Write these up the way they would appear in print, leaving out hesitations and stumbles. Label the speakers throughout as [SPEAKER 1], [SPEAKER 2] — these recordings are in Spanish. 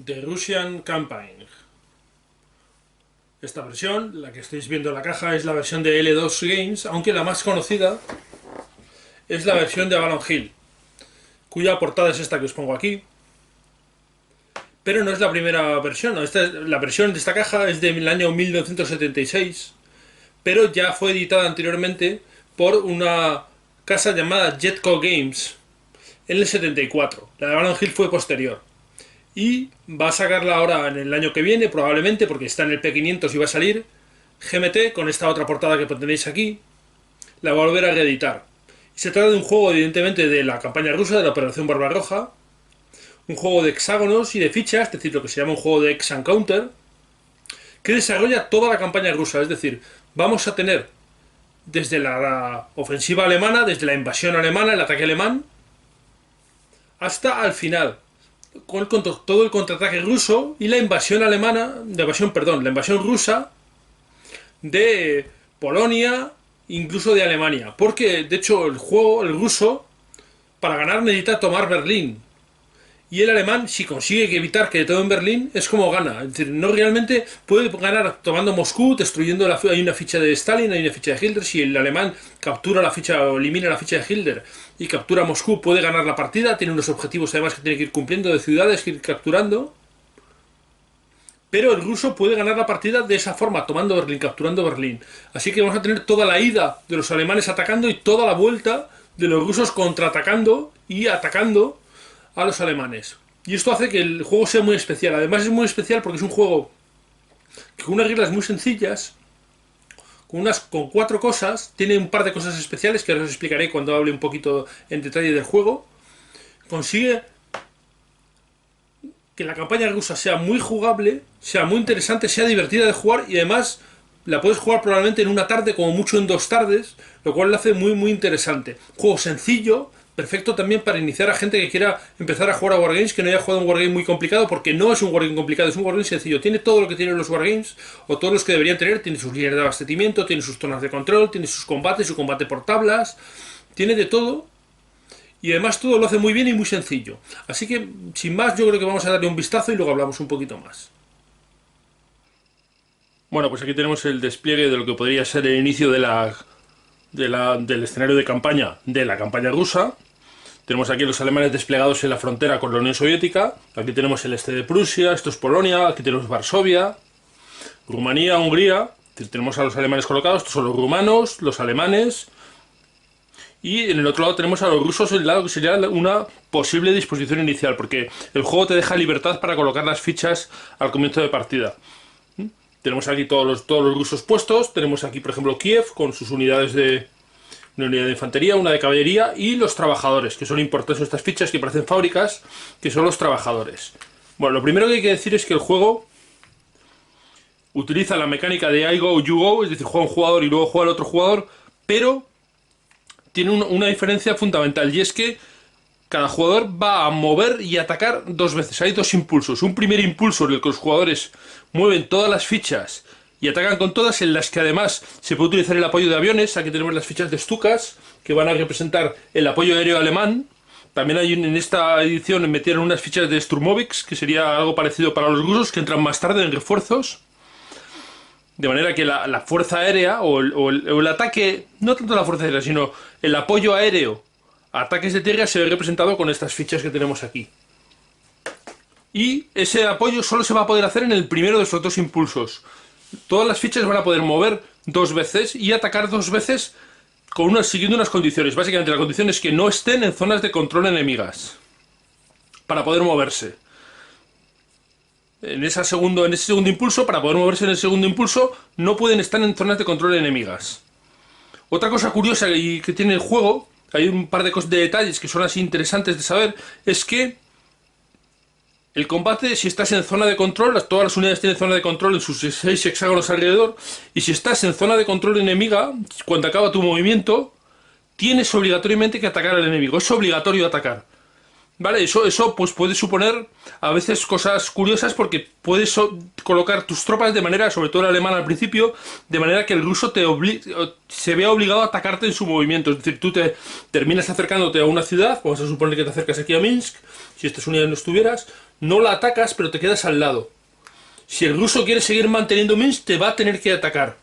[SPEAKER 1] The Russian Campaign. Esta versión, la que estáis viendo en la caja, es la versión de L2 Games, aunque la más conocida es la versión de Avalon Hill, cuya portada es esta que os pongo aquí. Pero no es la primera versión, la versión de esta caja es del año 1976, pero ya fue editada anteriormente por una casa llamada Jetco Games en el 74. La de Avalon Hill fue posterior. Y va a sacarla ahora en el año que viene, probablemente, porque está en el P500 y va a salir GMT con esta otra portada que tenéis aquí. La va a volver a reeditar. Se trata de un juego, evidentemente, de la campaña rusa, de la Operación Barbarroja. Un juego de hexágonos y de fichas, es decir, lo que se llama un juego de Hex and Counter, que desarrolla toda la campaña rusa. Es decir, vamos a tener desde la ofensiva alemana, desde la invasión alemana, el ataque alemán, hasta al final, con todo el contraataque ruso y la invasión alemana, la invasión rusa de Polonia, incluso de Alemania. Porque, de hecho, el ruso, para ganar necesita tomar Berlín. Y el alemán, si consigue evitar que tomen Berlín, es como gana. Es decir, no realmente puede ganar tomando Moscú, destruyendo hay una ficha de Stalin, hay una ficha de Hitler. Si el alemán captura la ficha o elimina la ficha de Hitler y captura Moscú, puede ganar la partida. Tiene unos objetivos además que tiene que ir cumpliendo, de ciudades que ir capturando. Pero el ruso puede ganar la partida de esa forma, tomando Berlín, capturando Berlín. Así que vamos a tener toda la ida de los alemanes atacando y toda la vuelta de los rusos contraatacando y atacando a los alemanes. Y esto hace que el juego sea muy especial. Además es muy especial porque es un juego que con unas reglas muy sencillas, con 4 cosas, tiene un par de cosas especiales que ahora os explicaré cuando hable un poquito en detalle del juego. Consigue que la campaña rusa sea muy jugable, sea muy interesante, sea divertida de jugar y además la puedes jugar probablemente en una tarde, como mucho en 2 tardes, lo cual lo hace muy muy interesante. Juego sencillo, perfecto también para iniciar a gente que quiera empezar a jugar a Wargames, que no haya jugado un Wargame muy complicado, porque no es un Wargame complicado, es un Wargame sencillo. Tiene todo lo que tienen los Wargames, o todos los que deberían tener. Tiene sus líneas de abastecimiento, tiene sus zonas de control, tiene sus combates, su combate por tablas, tiene de todo. Y además todo lo hace muy bien y muy sencillo. Así que, sin más, yo creo que vamos a darle un vistazo y luego hablamos un poquito más. Bueno, pues aquí tenemos el despliegue de lo que podría ser el inicio del escenario de campaña de la campaña rusa. Tenemos aquí los alemanes desplegados en la frontera con la Unión Soviética. Aquí tenemos el este de Prusia, esto es Polonia, aquí tenemos Varsovia, Rumanía, Hungría. Tenemos a los alemanes colocados, estos son los rumanos, los alemanes. Y en el otro lado tenemos a los rusos, en el lado que sería una posible disposición inicial, porque el juego te deja libertad para colocar las fichas al comienzo de partida. Tenemos aquí todos los rusos puestos. Tenemos aquí, por ejemplo, Kiev con sus unidades una unidad de infantería, una de caballería y los trabajadores, que son importantes estas fichas que parecen fábricas, que son los trabajadores. Bueno, lo primero que hay que decir es que el juego utiliza la mecánica de I go, you go, es decir, juega un jugador y luego juega el otro jugador, pero tiene una diferencia fundamental, y es que cada jugador va a mover y atacar 2 veces. Hay 2 impulsos. Un primer impulso en el que los jugadores mueven todas las fichas y atacan con todas, en las que además se puede utilizar el apoyo de aviones. Aquí tenemos las fichas de Stukas, que van a representar el apoyo aéreo alemán. También hay en esta edición metieron unas fichas de Sturmovix, que sería algo parecido para los rusos, que entran más tarde en refuerzos. De manera que la fuerza aérea o el ataque, no tanto la fuerza aérea, sino el apoyo aéreo a ataques de tierra se ve representado con estas fichas que tenemos aquí. Y ese apoyo solo se va a poder hacer en el primero de esos 2 impulsos. Todas las fichas van a poder mover 2 veces y atacar 2 veces siguiendo unas condiciones. Básicamente la condición es que no estén en zonas de control enemigas para poder moverse. En ese segundo impulso, para poder moverse en el segundo impulso, no pueden estar en zonas de control enemigas. Otra cosa curiosa que tiene el juego, hay un par de detalles que son así interesantes de saber, es que el combate, si estás en zona de control, todas las unidades tienen zona de control en sus 6 hexágonos alrededor, y si estás en zona de control enemiga, cuando acaba tu movimiento, tienes obligatoriamente que atacar al enemigo, es obligatorio atacar. ¿Vale? Eso pues puede suponer a veces cosas curiosas porque puedes colocar tus tropas de manera, sobre todo el alemán al principio, de manera que el ruso se vea obligado a atacarte en su movimiento. Es decir, tú te terminas acercándote a una ciudad, vamos a suponer que te acercas aquí a Minsk, si estas unidades no estuvieras, no la atacas pero te quedas al lado. Si el ruso quiere seguir manteniendo Minsk, te va a tener que atacar.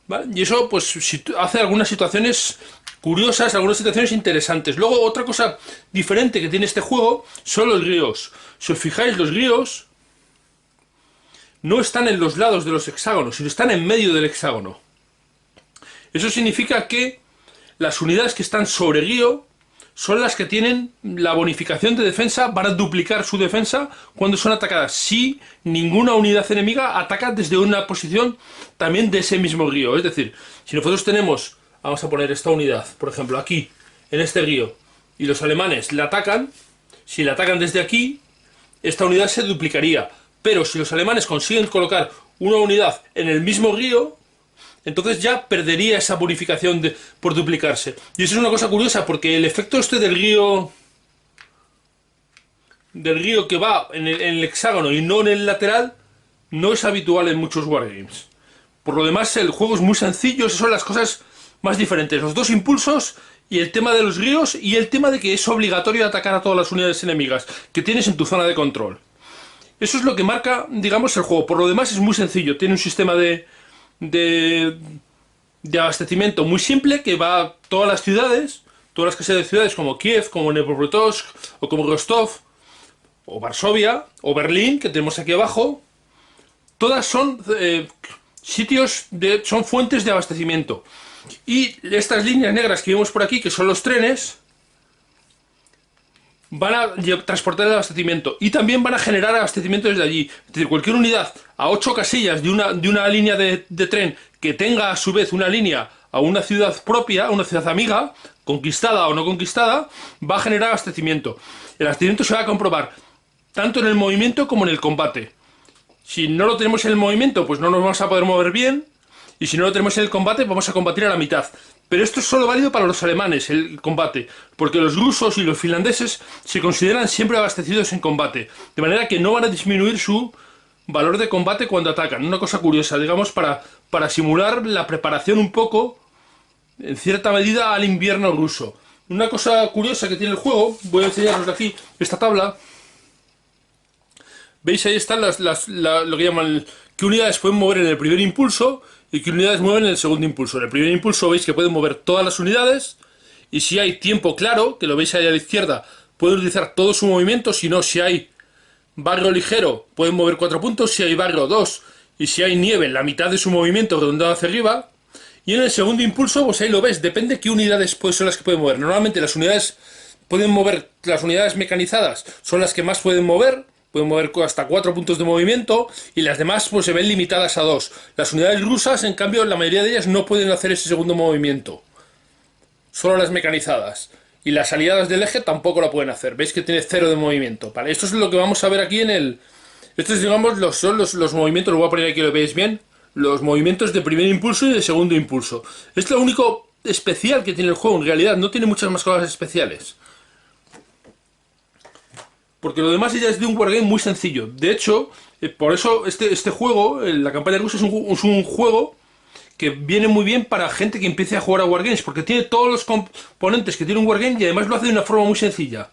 [SPEAKER 1] ¿Vale? Y eso pues hace algunas situaciones curiosas, algunas situaciones interesantes. Luego otra cosa diferente que tiene este juego son los ríos. Si os fijáis, los ríos no están en los lados de los hexágonos, sino están en medio del hexágono. Eso significa que las unidades que están sobre río son las que tienen la bonificación de defensa, van a duplicar su defensa cuando son atacadas. Si ninguna unidad enemiga ataca desde una posición también de ese mismo río. Es decir, si nosotros tenemos, vamos a poner esta unidad, por ejemplo, aquí, en este río, y los alemanes la atacan, si la atacan desde aquí, esta unidad se duplicaría. Pero si los alemanes consiguen colocar una unidad en el mismo río, entonces ya perdería esa bonificación por duplicarse. Y eso es una cosa curiosa, porque el efecto este del río que va en el hexágono y no en el lateral, no es habitual en muchos wargames. Por lo demás, el juego es muy sencillo, esas son las cosas más diferentes. Los dos impulsos y el tema de los ríos y el tema de que es obligatorio atacar a todas las unidades enemigas que tienes en tu zona de control. Eso es lo que marca, digamos, el juego. Por lo demás es muy sencillo, tiene un sistema de abastecimiento muy simple que va a todas las ciudades, todas las que sean de ciudades como Kiev, como Dnipropetrovsk o como Rostov o Varsovia o Berlín, que tenemos aquí abajo. Todas son son fuentes de abastecimiento. Y estas líneas negras que vemos por aquí, que son los trenes, van a transportar el abastecimiento y también van a generar abastecimiento desde allí. Es decir, cualquier unidad a 8 casillas de una línea de tren que tenga a su vez una línea a una ciudad propia, a una ciudad amiga, conquistada o no conquistada, va a generar abastecimiento. El abastecimiento se va a comprobar tanto en el movimiento como en el combate. Si no lo tenemos en el movimiento, pues no nos vamos a poder mover bien, y si no lo tenemos en el combate, vamos a combatir a la mitad. Pero esto es solo válido para los alemanes, el combate, porque los rusos y los finlandeses se consideran siempre abastecidos en combate, de manera que no van a disminuir su valor de combate cuando atacan. Una cosa curiosa, digamos, para simular la preparación un poco, en cierta medida, al invierno ruso. Una cosa curiosa que tiene el juego, voy a enseñaros aquí esta tabla. ¿Veis? Ahí están lo que llaman qué unidades pueden mover en el primer impulso y qué unidades mueven en el segundo impulso. En el primer impulso veis que pueden mover todas las unidades y si hay tiempo claro, que lo veis ahí a la izquierda, pueden utilizar todo su movimiento. Si no, si hay barro ligero, pueden mover 4 puntos, si hay barro 2 y si hay nieve, la mitad de su movimiento redondeado hacia arriba. Y en el segundo impulso, pues ahí lo ves, depende qué unidades son las que pueden mover. Normalmente las unidades mecanizadas son las que más pueden mover hasta 4 puntos de movimiento y las demás pues se ven limitadas a 2. Las unidades rusas, en cambio, la mayoría de ellas no pueden hacer ese segundo movimiento. Solo las mecanizadas. Y las aliadas del eje tampoco la pueden hacer. Veis que tiene 0 de movimiento. ¿Vale? Esto es lo que vamos a ver aquí en el... Estos, digamos, son los movimientos, lo voy a poner aquí, lo veis bien. Los movimientos de primer impulso y de segundo impulso. Es lo único especial que tiene el juego, en realidad. No tiene muchas más cosas especiales. Porque lo demás ya es de un wargame muy sencillo. De hecho, por eso este juego, la campaña rusa, es un juego que viene muy bien para gente que empiece a jugar a wargames, porque tiene todos los componentes que tiene un wargame y además lo hace de una forma muy sencilla.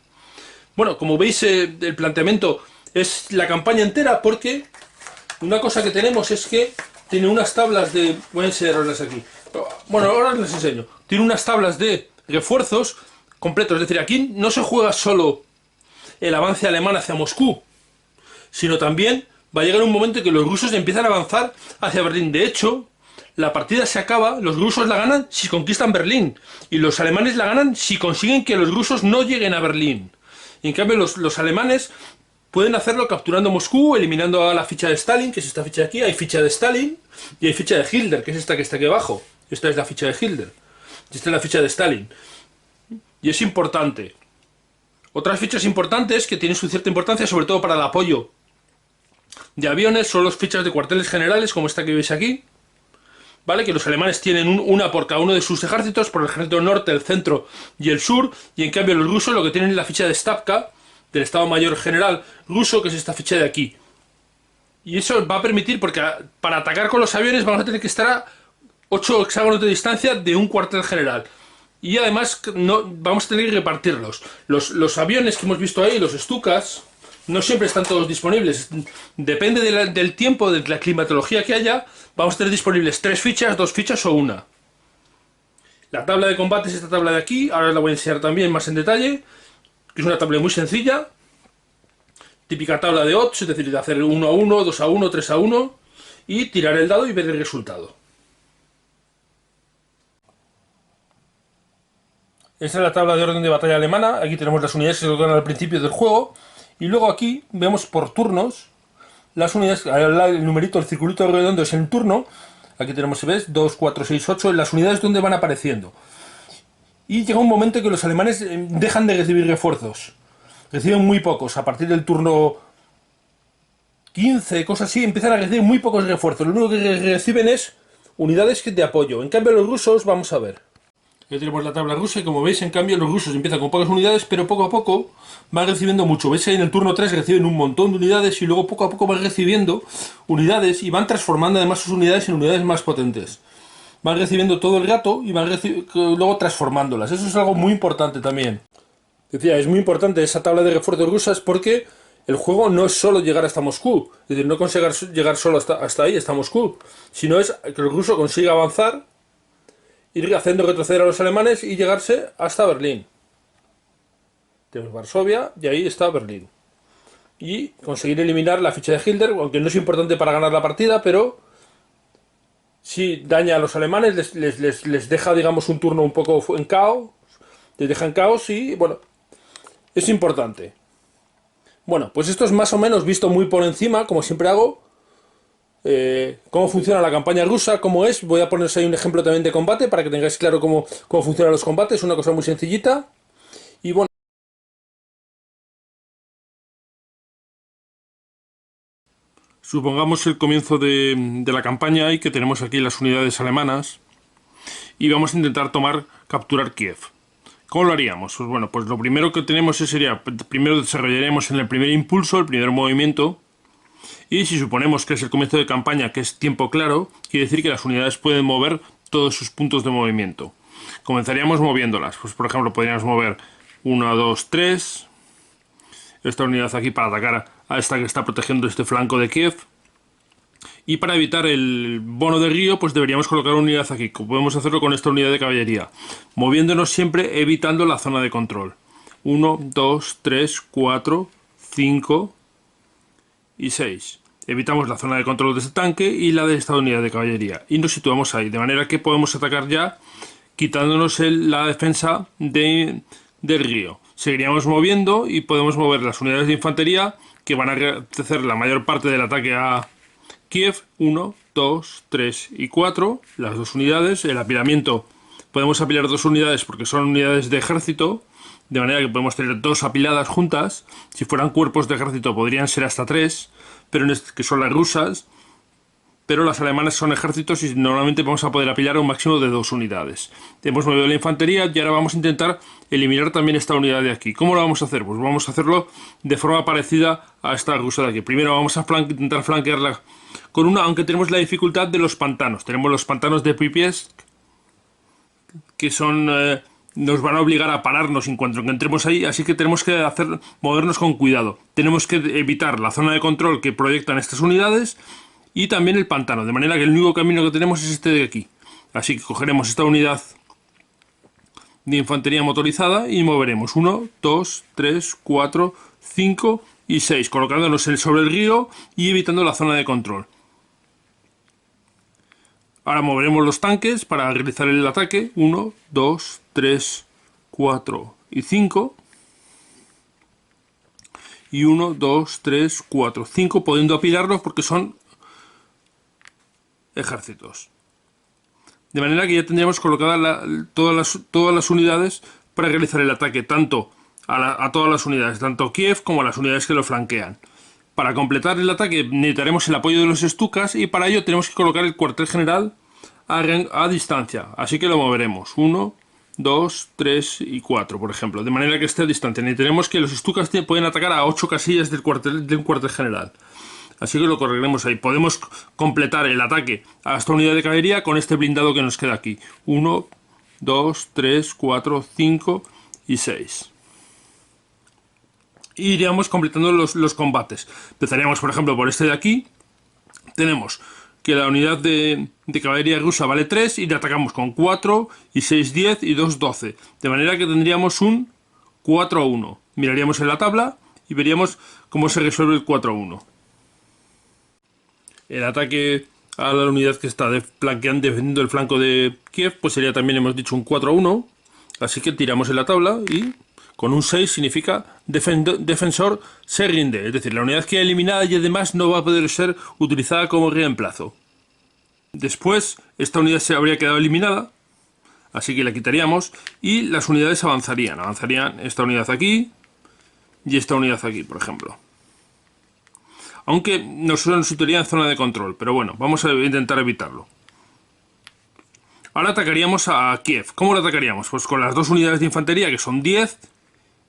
[SPEAKER 1] Bueno, como veis, el planteamiento es la campaña entera, porque una cosa que tenemos es que tiene unas tablas de... Voy a enseñaroslas aquí. Bueno, ahora les enseño. Tiene unas tablas de refuerzos completos. Es decir, aquí no se juega solo el avance alemán hacia Moscú, sino también va a llegar un momento en que los rusos empiezan a avanzar hacia Berlín. De hecho, la partida se acaba, los rusos la ganan si conquistan Berlín, y los alemanes la ganan si consiguen que los rusos no lleguen a Berlín. Y en cambio los alemanes pueden hacerlo capturando Moscú, eliminando a la ficha de Stalin, que es esta ficha de aquí. Hay ficha de Stalin y hay ficha de Hitler, que es esta que está aquí abajo. Esta es la ficha de Hitler y esta es la ficha de Stalin. Y es importante. Otras fichas importantes que tienen su cierta importancia, sobre todo para el apoyo de aviones, son las fichas de cuarteles generales, como esta que veis aquí. ¿Vale? Que los alemanes tienen una por cada uno de sus ejércitos, por el ejército norte, el centro y el sur, y en cambio los rusos lo que tienen es la ficha de Stavka, del Estado Mayor General ruso, que es esta ficha de aquí. Y eso va a permitir, porque para atacar con los aviones vamos a tener que estar a 8 hexágonos de distancia de un cuartel general. Y además no, vamos a tener que repartirlos. Los aviones que hemos visto ahí, los Stukas, no siempre están todos disponibles. Depende del tiempo, de la climatología que haya, vamos a tener disponibles 3 fichas, 2 fichas o una. La tabla de combate es esta tabla de aquí, ahora la voy a enseñar también más en detalle, que es una tabla muy sencilla. Típica tabla de odds, es decir, de hacer 1 a 1, 2 a 1, 3 a 1 y tirar el dado y ver el resultado. Esta es la tabla de orden de batalla alemana. Aquí tenemos las unidades que se colocan al principio del juego. Y luego aquí vemos por turnos las unidades. El numerito, el circulito redondo es el turno. Aquí tenemos, si ves, 2, 4, 6, 8. Las unidades donde van apareciendo. Y llega un momento en que los alemanes dejan de recibir refuerzos. Reciben muy pocos. A partir del turno 15, cosas así, empiezan a recibir muy pocos refuerzos. Lo único que reciben es unidades de apoyo. En cambio, los rusos, vamos a ver. Aquí tenemos la tabla rusa y como veis, en cambio, los rusos empiezan con pocas unidades, pero poco a poco van recibiendo mucho. Veis ahí en el turno 3 reciben un montón de unidades y luego poco a poco van recibiendo unidades y van transformando además sus unidades en unidades más potentes. Van recibiendo todo el gato y van luego transformándolas. Eso es algo muy importante también. Decía, es muy importante esa tabla de refuerzos rusas porque el juego no es solo llegar hasta Moscú. Es decir, no conseguir llegar solo hasta ahí, hasta Moscú, sino es que el ruso consiga avanzar, ir haciendo retroceder a los alemanes y llegarse hasta Berlín. Tenemos Varsovia y ahí está Berlín. Y conseguir eliminar la ficha de Hitler, aunque no es importante para ganar la partida, pero sí daña a los alemanes, les deja, digamos, un turno un poco en caos, les deja en caos y, bueno, es importante. Bueno, pues esto es más o menos visto muy por encima, como siempre hago. Cómo funciona la campaña rusa, cómo es. Voy a poneros ahí un ejemplo también de combate para que tengáis claro cómo funcionan los combates. Es una cosa muy sencillita. Y bueno, supongamos el comienzo de la campaña y que tenemos aquí las unidades alemanas y vamos a intentar capturar Kiev. ¿Cómo lo haríamos? Pues bueno, pues lo primero que tenemos sería, primero desarrollaremos en el primer impulso, el primer movimiento. Y si suponemos que es el comienzo de campaña, que es tiempo claro, quiere decir que las unidades pueden mover todos sus puntos de movimiento. Comenzaríamos moviéndolas. Pues por ejemplo, podríamos mover 1, 2, 3. Esta unidad aquí para atacar a esta que está protegiendo este flanco de Kiev. Y para evitar el bono de río, pues deberíamos colocar una unidad aquí. Podemos hacerlo con esta unidad de caballería. Moviéndonos siempre evitando la zona de control. 1, 2, 3, 4, 5 y 6. Evitamos la zona de control de este tanque y la de esta unidad de caballería. Y nos situamos ahí, de manera que podemos atacar ya quitándonos la defensa del río. Seguiríamos moviendo y podemos mover las unidades de infantería que van a hacer la mayor parte del ataque a Kiev. 1, 2, 3 y 4. Las dos unidades. El apilamiento, podemos apilar dos unidades porque son unidades de ejército. De manera que podemos tener dos apiladas juntas. Si fueran cuerpos de ejército podrían ser hasta 3, pero que son las rusas. Pero las alemanas son ejércitos y normalmente vamos a poder apilar a un máximo de 2 unidades. Hemos movido la infantería y ahora vamos a intentar eliminar también esta unidad de aquí. ¿Cómo lo vamos a hacer? Pues vamos a hacerlo de forma parecida a esta rusa de aquí. Primero vamos a intentar flanquearla con una, aunque tenemos la dificultad de los pantanos. Tenemos los pantanos de Pripyat, que son... nos van a obligar a pararnos en cuanto que entremos ahí, así que tenemos que movernos con cuidado. Tenemos que evitar la zona de control que proyectan estas unidades y también el pantano, de manera que el único camino que tenemos es este de aquí. Así que cogeremos esta unidad de infantería motorizada y moveremos 1, 2, 3, 4, 5 y 6, colocándonos sobre el río y evitando la zona de control. Ahora moveremos los tanques para realizar el ataque. 1, 2, 3, 4 y 5. Y 1, 2, 3, 4, 5, pudiendo apilarlos porque son ejércitos. De manera que ya tendríamos colocadas todas las unidades para realizar el ataque, tanto a todas las unidades, tanto Kiev como a las unidades que lo flanquean. Para completar el ataque necesitaremos el apoyo de los Stukas y para ello tenemos que colocar el cuartel general a distancia. Así que lo moveremos. 1, 2, 3 y 4, por ejemplo, de manera que esté distante. Necesitaremos que los Stukas pueden atacar a 8 casillas del un cuartel general. Así que lo correremos ahí. Podemos completar el ataque a esta unidad de caballería con este blindado que nos queda aquí. 1, 2, 3, 4, 5 y 6. Y iríamos completando los combates. Empezaríamos, por ejemplo, por este de aquí. Tenemos que la unidad de caballería rusa vale 3 y le atacamos con 4 y 6, 10 y 2, 12. De manera que tendríamos un 4-1. Miraríamos en la tabla y veríamos cómo se resuelve el 4-1. El ataque a la unidad que está defendiendo el flanco de Kiev, pues sería también, hemos dicho, un 4-1. Así que tiramos en la tabla y con un 6 significa defensor se rinde. Es decir, la unidad queda eliminada y además no va a poder ser utilizada como reemplazo. Después, esta unidad se habría quedado eliminada, así que la quitaríamos y las unidades avanzarían. Avanzarían esta unidad aquí y esta unidad aquí, por ejemplo. Aunque nos situaría en zona de control, pero bueno, vamos a intentar evitarlo. Ahora atacaríamos a Kiev. ¿Cómo lo atacaríamos? Pues con las dos unidades de infantería, que son 10,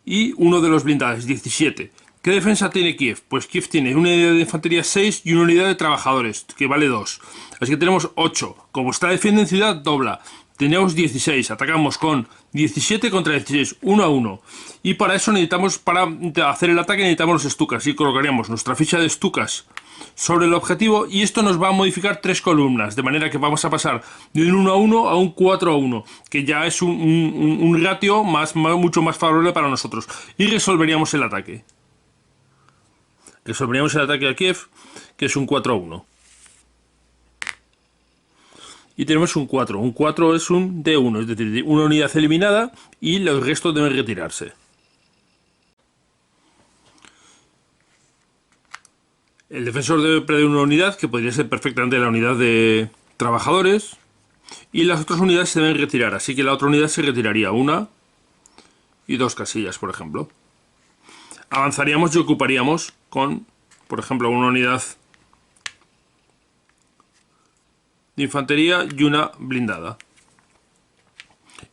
[SPEAKER 1] y uno de los blindados, 17. ¿Qué defensa tiene Kiev? Pues Kiev tiene una unidad de infantería 6 y una unidad de trabajadores, que vale 2. Así que tenemos 8. Como está defiende en ciudad, dobla. Tenemos 16. Atacamos con 17 contra 16, 1-1. Y para eso necesitamos, para hacer el ataque, necesitamos los Stukas. Y colocaríamos nuestra ficha de Stukas sobre el objetivo y esto nos va a modificar 3 columnas, de manera que vamos a pasar de un 1-1 a un 4-1, que ya es un ratio mucho más favorable para nosotros. Y resolveríamos el ataque. Resolveríamos el ataque a Kiev, que es un 4-1. Y tenemos un 4. Un 4 es un D1, es decir, una unidad eliminada y los restos deben retirarse. El defensor debe perder una unidad, que podría ser perfectamente la unidad de trabajadores, y las otras unidades se deben retirar, así que la otra unidad se retiraría 1 y 2 casillas, por ejemplo. Avanzaríamos y ocuparíamos con, por ejemplo, una unidad de infantería y una blindada.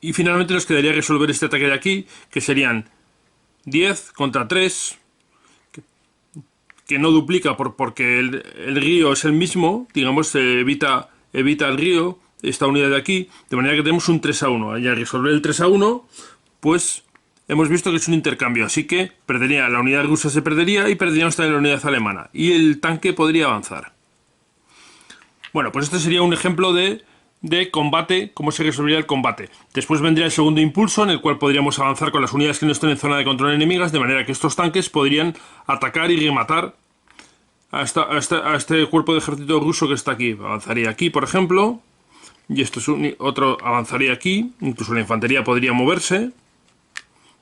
[SPEAKER 1] Y finalmente nos quedaría resolver este ataque de aquí, que serían 10 contra 3, que no duplica porque el río es el mismo, digamos, se evita el río, esta unidad de aquí, de manera que tenemos un 3-1. Y al resolver el 3-1, pues hemos visto que es un intercambio, así que perdería, la unidad rusa se perdería y perderíamos también la unidad alemana. Y el tanque podría avanzar. Bueno, pues este sería un ejemplo de combate, cómo se resolvería el combate. Después vendría el segundo impulso, en el cual podríamos avanzar con las unidades que no estén en zona de control enemigas, de manera que estos tanques podrían atacar y rematar a este cuerpo de ejército ruso que está aquí. Avanzaría aquí, por ejemplo, y esto es otro, avanzaría aquí, incluso la infantería podría moverse,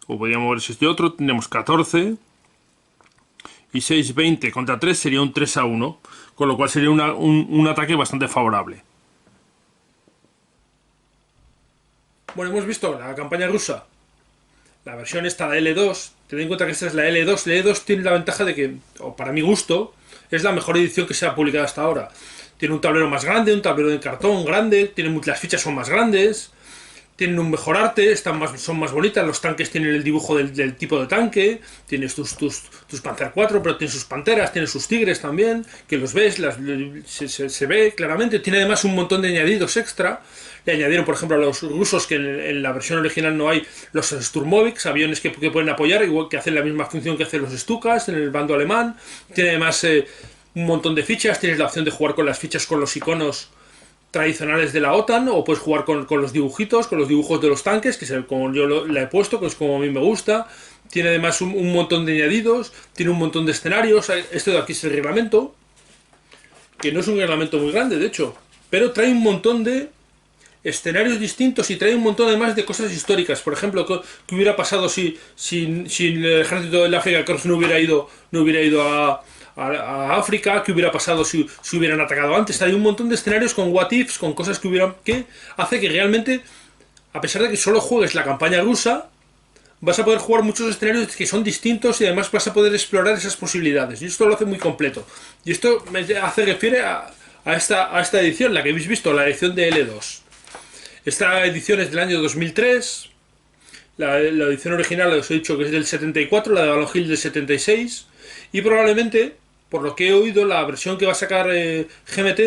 [SPEAKER 1] o podría moverse este otro. Tendremos 14 y 6, 20 contra 3 sería un 3-1, con lo cual sería un ataque bastante favorable. Bueno, hemos visto la campaña rusa, la versión esta de L2. Ten en cuenta que esta es la L2. La L2 tiene la ventaja de que, o para mi gusto, es la mejor edición que se ha publicado hasta ahora. Tiene un tablero más grande, un tablero de cartón grande, las fichas son más grandes, tienen un mejor arte, son más bonitas, los tanques tienen el dibujo del tipo de tanque, tienes tus Panzer 4, pero tienes sus panteras, tienes sus tigres también, que los ves, se ve claramente. Tiene además un montón de añadidos extra. Le añadieron, por ejemplo, a los rusos, que en la versión original no hay, los Sturmovik, aviones que pueden apoyar, igual que hacen la misma función que hacen los Stukas en el bando alemán. Tiene además un montón de fichas, tienes la opción de jugar con las fichas con los iconos tradicionales de la OTAN, o puedes jugar con los dibujitos, con los dibujos de los tanques, que es como yo la he puesto, que es como a mí me gusta. Tiene además un montón de añadidos, tiene un montón de escenarios. Este de aquí es el reglamento, que no es un reglamento muy grande, de hecho, pero trae un montón de escenarios distintos y trae un montón además de cosas históricas. Por ejemplo, ¿qué hubiera pasado si el ejército del África Corps no hubiera ido a África? ¿Qué hubiera pasado si hubieran atacado antes? Hay un montón de escenarios con what ifs, con cosas que hace que realmente, a pesar de que solo juegues la campaña rusa, vas a poder jugar muchos escenarios que son distintos y además vas a poder explorar esas posibilidades. Y esto lo hace muy completo. Y esto refiere a esta edición, la que habéis visto, la edición de L2. Esta edición es del año 2003. La edición original os he dicho que es del 74, la de Avalon Hill del 76. Y probablemente, por lo que he oído, la versión que va a sacar GMT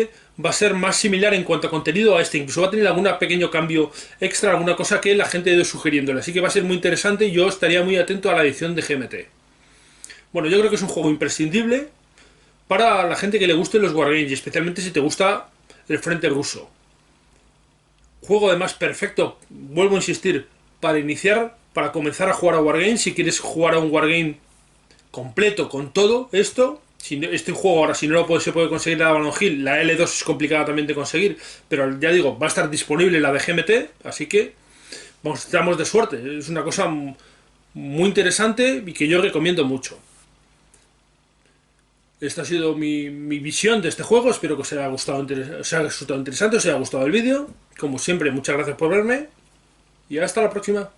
[SPEAKER 1] va a ser más similar en cuanto a contenido a este. Incluso va a tener algún pequeño cambio extra, alguna cosa que la gente ha ido sugiriéndole. Así que va a ser muy interesante y yo estaría muy atento a la edición de GMT. Bueno, yo creo que es un juego imprescindible para la gente que le gusten los Wargames, y especialmente si te gusta el frente ruso. Juego además perfecto, vuelvo a insistir, para iniciar, para comenzar a jugar a Wargames. Si quieres jugar a un Wargame completo con todo esto, este juego ahora si no se puede conseguir la Avalon Hill, la L2 es complicada también de conseguir, pero ya digo, va a estar disponible la de GMT, así que estamos de suerte. Es una cosa muy interesante y que yo recomiendo mucho. Esta ha sido mi visión de este juego. Espero que os haya gustado, os haya resultado interesante, os haya gustado el vídeo. Como siempre, muchas gracias por verme y hasta la próxima.